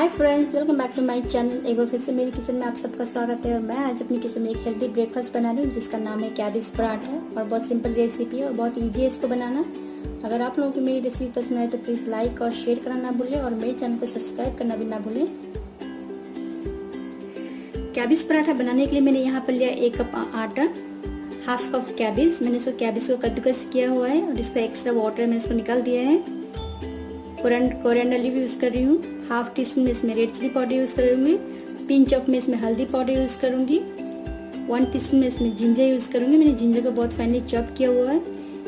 Hi friends, welcome back to my channel. एक बार फिर से मेरी किचन में आप सबका स्वागत है। और मैं आज अपनी किचन में एक हेल्दी ब्रेकफास्ट बना रही हूँ जिसका नाम है कैबेज पराठा। और बहुत सिंपल रेसिपी है और बहुत इजी है इसको बनाना। अगर आप लोगों को मेरी रेसिपी पसंद आए तो प्लीज़ लाइक और शेयर करना ना भूलें और मेरे चैनल को सब्सक्राइब करना भी ना भूलें। कैबेज पराठा बनाने के लिए मैंने यहाँ पर लिया 1 कप आटा, हाफ कप कैबेज। मैंने इसको कैबेज को कद्दूकस किया हुआ है और इसका एक्स्ट्रा वाटर मैंने इसको निकाल दिया है। कोरिएंडर लीव यूज़ कर रही हूँ। हाफ टी स्पून में इसमें रेड चिली पाउडर यूज़ करूँगी। पिंच ऑफ में इसमें हल्दी पाउडर यूज़ करूँगी। 1 टीस्पून में इसमें जिंजर यूज़ करूँगी। मैंने जिंजर को बहुत फाइनली चॉप किया हुआ है।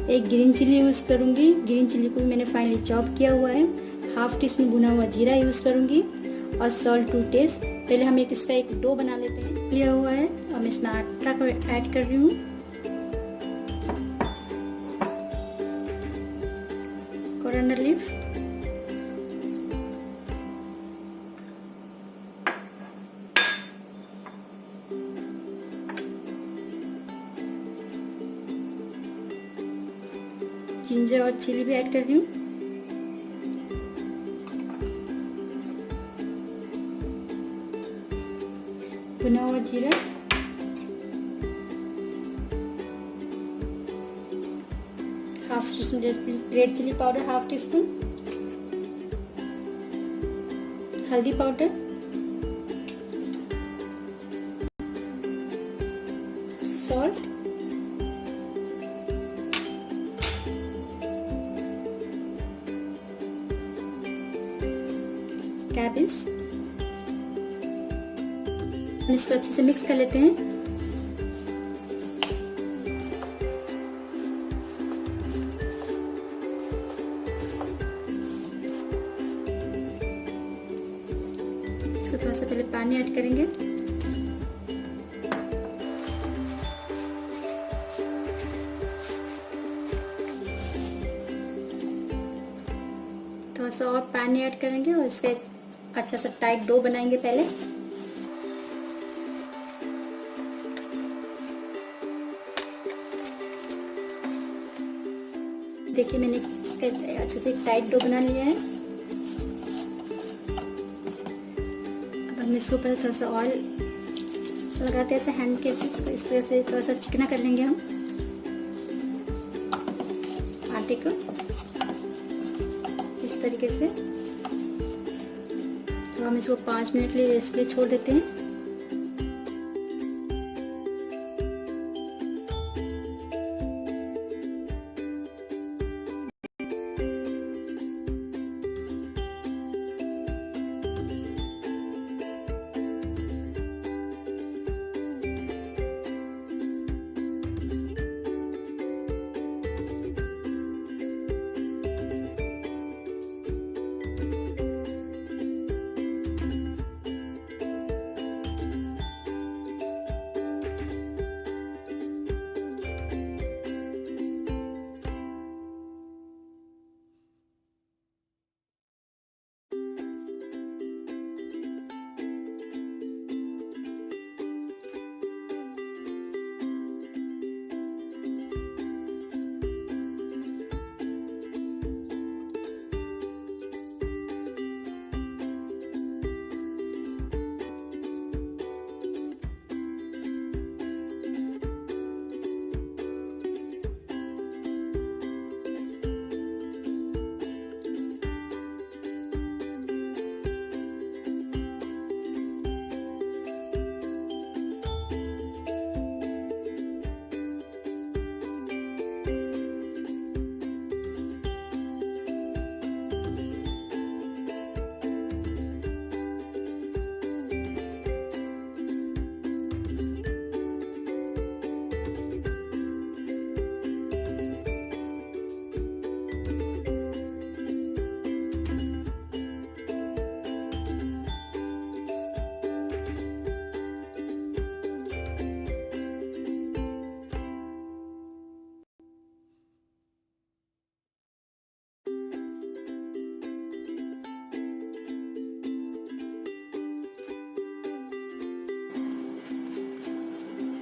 एक ग्रीन चिली यूज़ करूँगी। ग्रीन चिली को भी मैंने फाइनली चॉप किया हुआ है। हाफ टी स्पून भुना हुआ जीरा यूज़ करूँगी और सॉल्ट टू टेस्ट। पहले हम इसका एक डो बना लेते हैं। लिया हुआ है और मैं इसमें आटा को ऐड कर रही हूँ। कोरिएंडर लीव, जिंजर और चिली भी ऐड कर रही हूँ। भुना हुआ जीरा, half teaspoon red chilli powder, half teaspoon हल्दी पाउडर, सॉल्ट, कैबेज। इसको अच्छे से मिक्स कर लेते हैं। इसको थोड़ा सा पहले पानी ऐड करेंगे। थोड़ा सा और पानी ऐड करेंगे और इसके अच्छा सा टाइट डो बनाएंगे। पहले देखिए मैंने अच्छे से एक टाइट डो बना लिया है। अब हम इसके ऊपर थोड़ा सा ऑयल लगाते हैं ऐसे हैंड के, इसको इस तरह से थोड़ा सा चिकना कर लेंगे हम आटे को इस तरीके से। तो हम इसको 5 मिनट के लिए रेस्ट के लिए छोड़ देते हैं।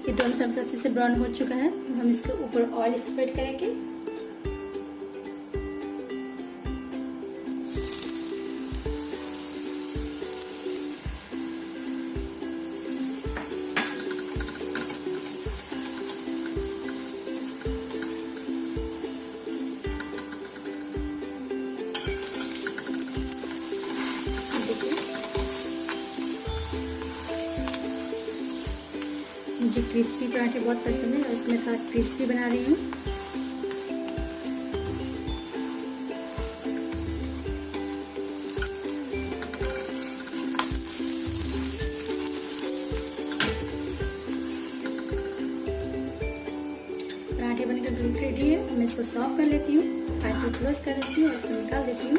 ये दोनों तरफ से अच्छे से ब्राउन हो चुका है। हम इसके ऊपर ऑयल स्प्रेड करेंगे। क्रिस्पी पराठे बहुत पसंद है और इसमें थोड़ा क्रिस्पी बना रही हूँ। पराठे बनकर बिल्कुल रेडी है। मैं इसको सर्व कर लेती हूँ, फाइल को क्लोज कर देती हूँ और इसको निकाल देती हूँ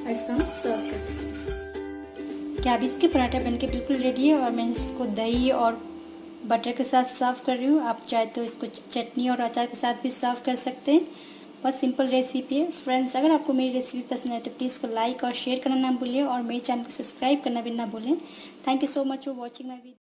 और इसको हम सर्व करते हैं। कैबेज के पराठा बनके बिल्कुल रेडी है और मैं इसको दही और बटर के साथ सर्व कर रही हूँ। आप चाहे तो इसको चटनी और अचार के साथ भी सर्व कर सकते हैं। बहुत सिंपल रेसिपी है फ्रेंड्स। अगर आपको मेरी रेसिपी पसंद है तो प्लीज़ इसको लाइक और शेयर करना ना भूलिए और मेरे चैनल को सब्सक्राइब करना भी ना भूलें। Thank you so much for watching my video.